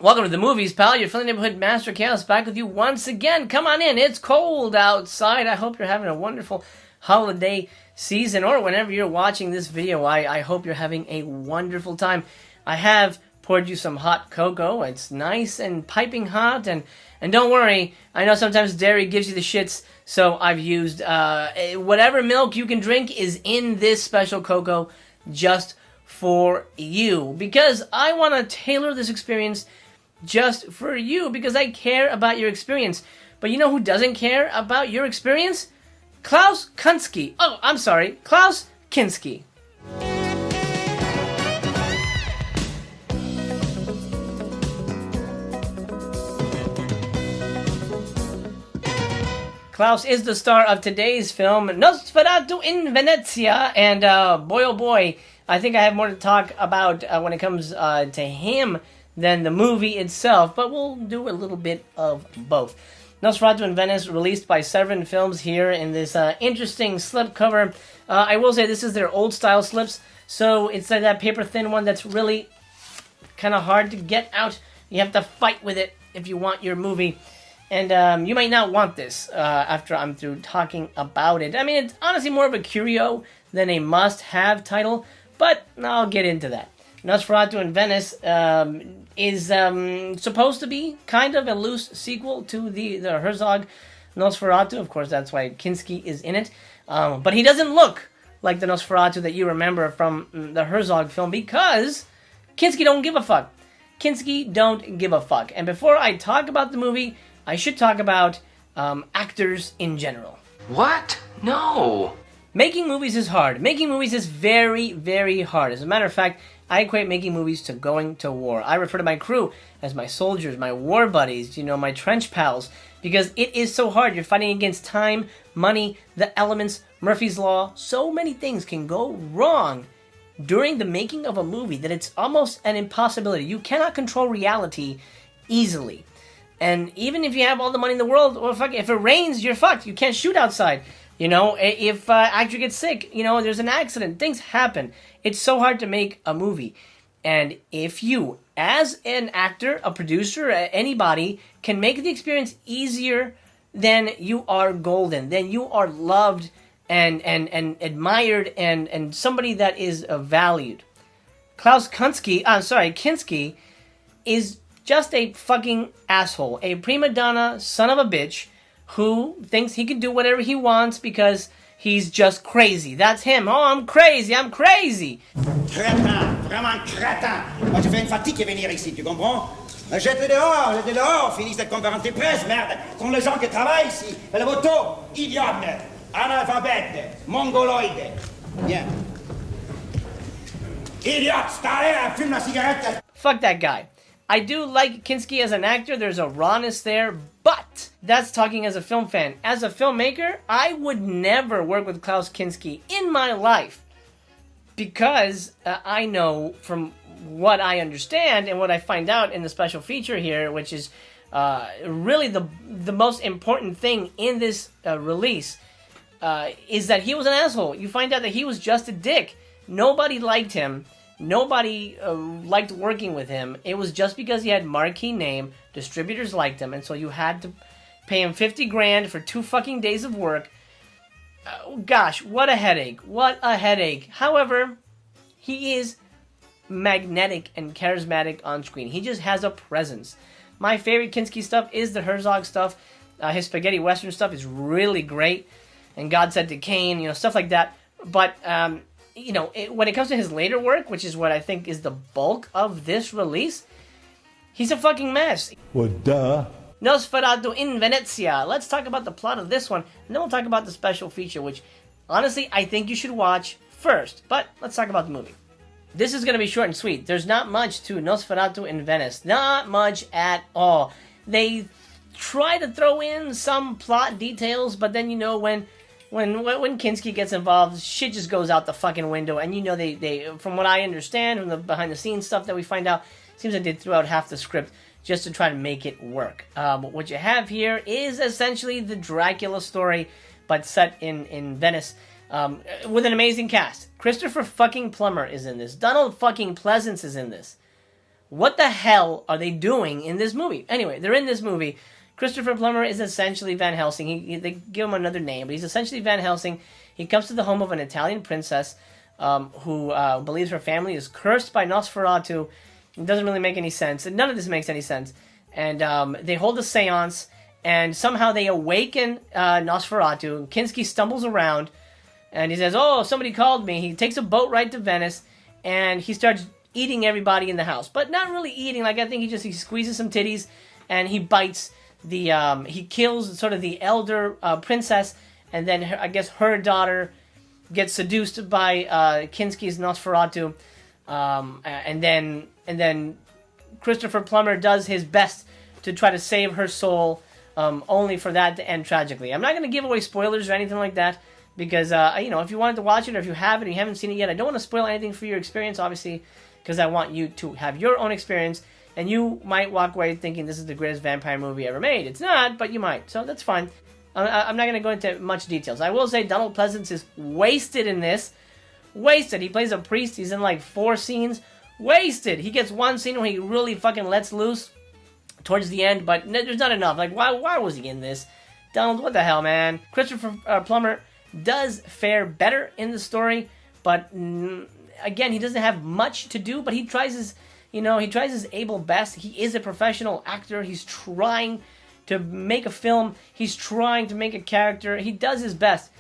Welcome to the movies, pal. Your friendly neighborhood Master Chaos back with you once again. Come on in. It's cold outside. I hope you're having a wonderful holiday season, or whenever you're watching this video, I hope you're having a wonderful time. I have poured you some hot cocoa. It's nice and piping hot, and don't worry, I know sometimes dairy gives you the shits, so I've used whatever milk you can drink is in this special cocoa just for you, because I want to tailor this experience just for you, because I care about your experience. But you know who doesn't care about your experience? Klaus Kinski. Oh, I'm sorry, Klaus Kinski. Klaus is the star of today's film, Nosferatu in Venezia, and boy oh boy, I think I have more to talk about when it comes to him than the movie itself, but we'll do a little bit of both. Nosferatu in Venice, released by SEVERIN Films here in this interesting slipcover. I will say this is their old-style slips, so it's like that paper-thin one that's really kind of hard to get out. You have to fight with it if you want your movie. And you might not want this after I'm through talking about it. I mean, it's honestly more of a curio than a must-have title, but I'll get into that. Nosferatu in Venice is supposed to be kind of a loose sequel to the Herzog Nosferatu. Of course, that's why Kinski is in it. But he doesn't look like the Nosferatu that you remember from the Herzog film, because Kinski don't give a fuck. Kinski don't give a fuck. And before I talk about the movie, I should talk about actors in general. What? No! Making movies is hard. Making movies is very, very hard. As a matter of fact, I equate making movies to going to war. I refer to my crew as my soldiers, my war buddies, you know, my trench pals, because it is so hard. You're fighting against time, money, the elements, Murphy's Law. So many things can go wrong during the making of a movie that it's almost an impossibility. You cannot control reality easily. And even if you have all the money in the world, well, fuck, if it rains, you're fucked. You can't shoot outside. You know, if actor gets sick, you know, there's an accident. Things happen. It's so hard to make a movie. And if you, as an actor, a producer, anybody, can make the experience easier, then you are golden. Then you are loved and admired and somebody that is valued. Klaus Kinski is just a fucking asshole. A prima donna son of a bitch who thinks he can do whatever he wants because he's just crazy. That's him. Oh, I'm crazy. Crétin, vraiment crétin. Moi, je fais une fatigue à venir ici, tu comprends? Jette-le dehors, finis cette conférence de presse, merde. Ce sont les gens qui travaillent ici. Le voto, idiote, analphabète, mongoloïde. Bien. Idiote, staré, fume la cigarette. Fuck that guy. I do like Kinski as an actor. There's a rawness there, but that's talking as a film fan. As a filmmaker, I would never work with Klaus Kinski in my life, because I know from what I understand and what I find out in the special feature here, which is really the most important thing in this release, is that he was an asshole. You find out that he was just a dick. Nobody liked him. Nobody liked working with him. It was just because he had marquee name. Distributors liked him, and so you had to pay him 50 grand for 2 fucking days of work. Gosh, what a headache. What a headache. However, he is magnetic and charismatic on screen. He just has a presence. My favorite Kinski stuff is the Herzog stuff. His spaghetti western stuff is really great. And God Said to Cain, you know, stuff like that. But you know, when it comes to his later work, which is what I think is the bulk of this release, he's a fucking mess. Well, duh. Nosferatu in Venezia. Let's talk about the plot of this one, and then we'll talk about the special feature, which, honestly, I think you should watch first. But let's talk about the movie. This is going to be short and sweet. There's not much to Nosferatu in Venice. Not much at all. They try to throw in some plot details, but then, you know, when Kinski gets involved, shit just goes out the fucking window. And you know, they from what I understand from the behind the scenes stuff that we find out, seems like they threw out half the script just to try to make it work. But what you have here is essentially the Dracula story, but set in Venice, with an amazing cast. Christopher fucking Plummer is in this. Donald fucking Pleasance is in this. What the hell are they doing in this movie? Anyway, they're in this movie. Christopher Plummer is essentially Van Helsing. They give him another name, but he's essentially Van Helsing. He comes to the home of an Italian princess who believes her family is cursed by Nosferatu. It doesn't really make any sense. And none of this makes any sense. And they hold a seance, and somehow they awaken Nosferatu. Kinski stumbles around, and he says, "Oh, somebody called me." He takes a boat ride to Venice, and he starts eating everybody in the house. But not really eating. Like, I think he squeezes some titties, and he bites he kills sort of the elder princess, and then I guess her daughter gets seduced by Kinski's Nosferatu, and then Christopher Plummer does his best to try to save her soul, only for that to end tragically. I'm not going to give away spoilers or anything like that, because if you wanted to watch it, or if you have it and you haven't seen it yet, I don't want to spoil anything for your experience, obviously, because I want you to have your own experience. And you might walk away thinking this is the greatest vampire movie ever made. It's not, but you might. So that's fine. I'm not going to go into much details. I will say Donald Pleasance is wasted in this. Wasted. He plays a priest. He's in like 4 scenes. Wasted. He gets one scene where he really fucking lets loose towards the end, but there's not enough. Like, why was he in this? Donald, what the hell, man? Christopher Plummer does fare better in the story, but again, he doesn't have much to do, but he tries his able best. He is a professional actor. He's trying to make a film. He's trying to make a character. He does his best.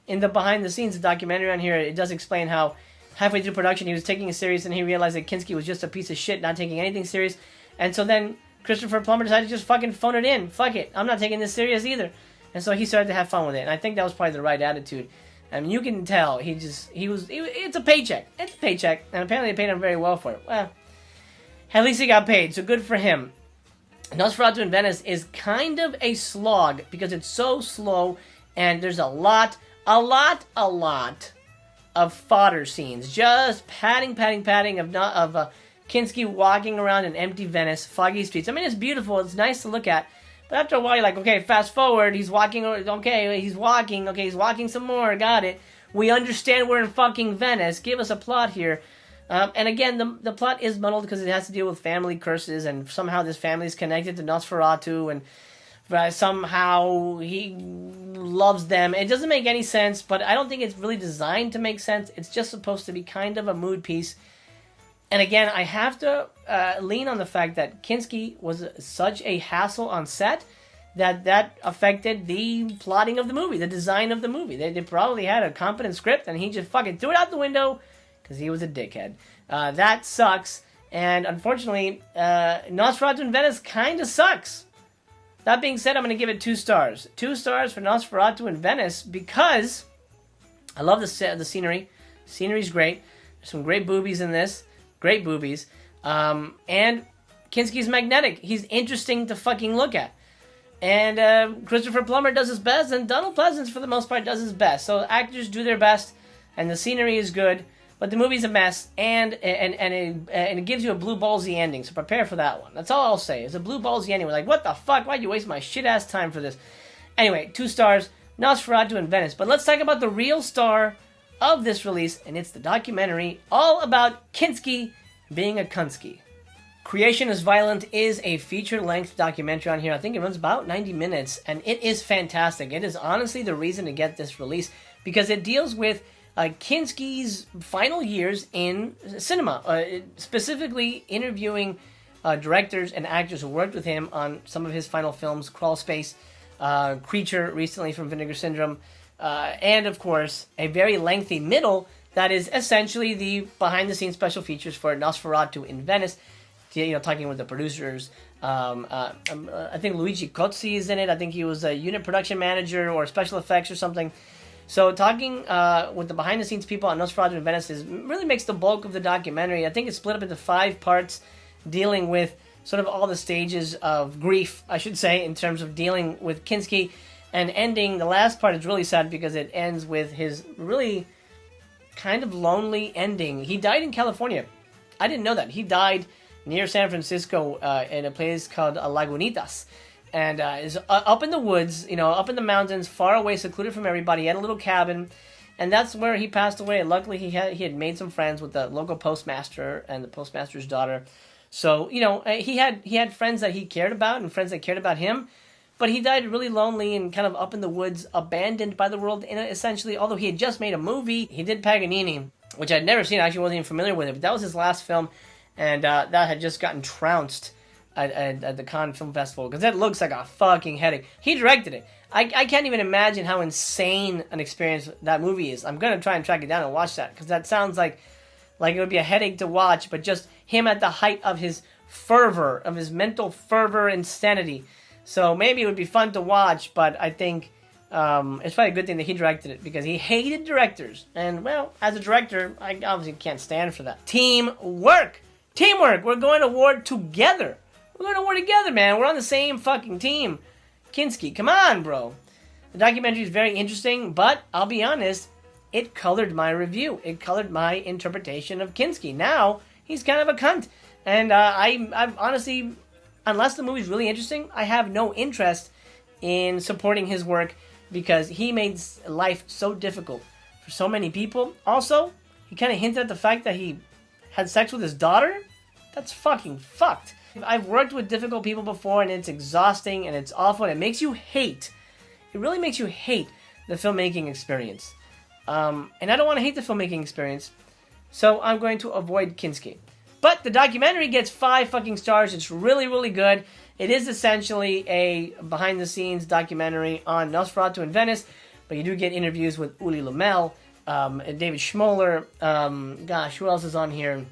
In the behind the scenes documentary on here, it does explain how halfway through production he was taking it serious, and he realized that Kinski was just a piece of shit, not taking anything serious. And so then Christopher Plummer decided to just fucking phone it in. Fuck it. I'm not taking this serious either. And so he started to have fun with it. And I think that was probably the right attitude. I mean, you can tell it's a paycheck. It's a paycheck. And apparently they paid him very well for it. Well, at least he got paid, so good for him. Nosferatu in Venice is kind of a slog because it's so slow, and there's a lot of fodder scenes. Just padding of Kinski walking around in empty Venice, foggy streets. I mean, it's beautiful. It's nice to look at. But after a while, you're like, okay, fast forward. He's walking. Okay, he's walking. Okay, he's walking some more. Got it. We understand we're in fucking Venice. Give us a plot here. And again, the plot is muddled because it has to deal with family curses, and somehow this family is connected to Nosferatu, and somehow he loves them. It doesn't make any sense, but I don't think it's really designed to make sense. It's just supposed to be kind of a mood piece. And again, I have to lean on the fact that Kinski was such a hassle on set that affected the plotting of the movie, the design of the movie. They probably had a competent script, and he just fucking threw it out the window because he was a dickhead. That sucks. And unfortunately, Nosferatu in Venice kind of sucks. That being said, I'm going to give it 2 stars. 2 stars for Nosferatu in Venice because I love the scenery. Scenery's great. There's some great boobies in this. Great boobies. And Kinski's magnetic. He's interesting to fucking look at. And Christopher Plummer does his best, and Donald Pleasance, for the most part, does his best. So actors do their best, and the scenery is good. But the movie's a mess, and it gives you a blue ballsy ending, so prepare for that one. That's all I'll say. It's a blue ballsy ending. We're like, what the fuck? Why'd you waste my shit-ass time for this? Anyway, 2 stars, Nosferatu in Venice. But let's talk about the real star of this release, and it's the documentary all about Kinski being a Kunski. Creation is Violent is a feature-length documentary on here. I think it runs about 90 minutes, and it is fantastic. It is honestly the reason to get this release, because it deals with Kinski's final years in cinema, specifically interviewing directors and actors who worked with him on some of his final films, Crawl Space, Creature, recently from Vinegar Syndrome, and of course, a very lengthy middle that is essentially the behind-the-scenes special features for Nosferatu in Venice, talking with the producers. I think Luigi Cozzi is in it. I think he was a unit production manager or special effects or something. So talking with the behind-the-scenes people on Nosferatu in Venice really makes the bulk of the documentary. I think it's split up into 5 parts, dealing with sort of all the stages of grief, I should say, in terms of dealing with Kinski, and ending. The last part is really sad because it ends with his really kind of lonely ending. He died in California. I didn't know that. He died near San Francisco in a place called Lagunitas. And is up in the woods, up in the mountains, far away, secluded from everybody. He had a little cabin, and that's where he passed away. And luckily, he had made some friends with the local postmaster and the postmaster's daughter. So, you know, he had friends that he cared about and friends that cared about him, but he died really lonely and kind of up in the woods, abandoned by the world. And essentially, although he had just made a movie, he did Paganini, which I'd never seen. I actually wasn't even familiar with it, but that was his last film, and that had just gotten trounced at the Cannes Film Festival, because it looks like a fucking headache. He directed it. I can't even imagine how insane an experience that movie is. I'm going to try and track it down and watch that, because that sounds like it would be a headache to watch, but just him at the height of his fervor, of his mental fervor and sanity. So maybe it would be fun to watch, but I think it's probably a good thing that he directed it, because he hated directors. And, well, as a director, I obviously can't stand for that. Teamwork! Teamwork! We're going to war together. We're going to war together, man. We're on the same fucking team. Kinski, come on, bro. The documentary is very interesting, but I'll be honest, it colored my review. It colored my interpretation of Kinski. Now, he's kind of a cunt. And I'm honestly, unless the movie's really interesting, I have no interest in supporting his work, because he made life so difficult for so many people. Also, he kind of hinted at the fact that he had sex with his daughter. That's fucking fucked. I've worked with difficult people before, and it's exhausting, and it's awful, and it makes you hate. It really makes you hate the filmmaking experience. And I don't want to hate the filmmaking experience, so I'm going to avoid Kinski. But the documentary gets 5 fucking stars. It's really, really good. It is essentially a behind-the-scenes documentary on Nosferatu in Venice, but you do get interviews with Uli Lamel, and David Schmoller. Gosh, who else is on here?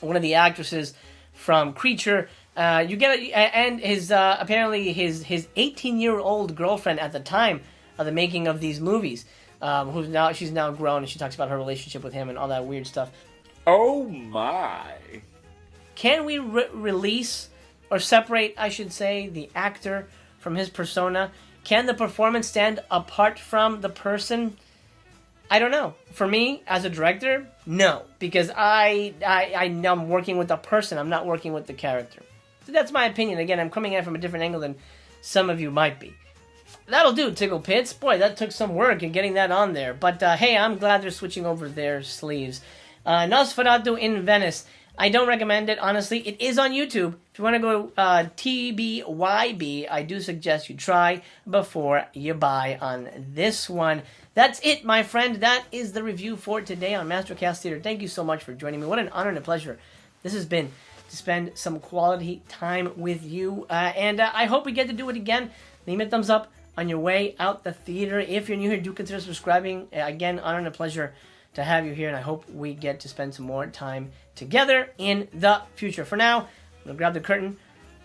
One of the actresses from Creature. You get and his apparently his 18-year-old girlfriend at the time of the making of these movies, she's now grown, and she talks about her relationship with him and all that weird stuff. Oh my! Can we release or separate, I should say, the actor from his persona? Can the performance stand apart from the person? I don't know. For me, as a director, no, because I'm working with the person. I'm not working with the character. So that's my opinion. Again, I'm coming at it from a different angle than some of you might be. That'll do, Tickle Pits. Boy, that took some work in getting that on there. But hey, I'm glad they're switching over their sleeves. Nosferatu in Venice. I don't recommend it, honestly. It is on YouTube. If you want to go TBYB, I do suggest you try before you buy on this one. That's it, my friend. That is the review for today on Mastercast Theater. Thank you so much for joining me. What an honor and a pleasure this has been to spend some quality time with you. And I hope we get to do it again. Leave me a thumbs up on your way out the theater. If you're new here, do consider subscribing. Again, honor and a pleasure to have you here, and I hope we get to spend some more time together in the future. For now, I'm going to grab the curtain,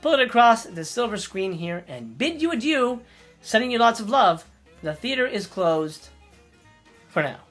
pull it across the silver screen here, and bid you adieu, sending you lots of love. The theater is closed for now.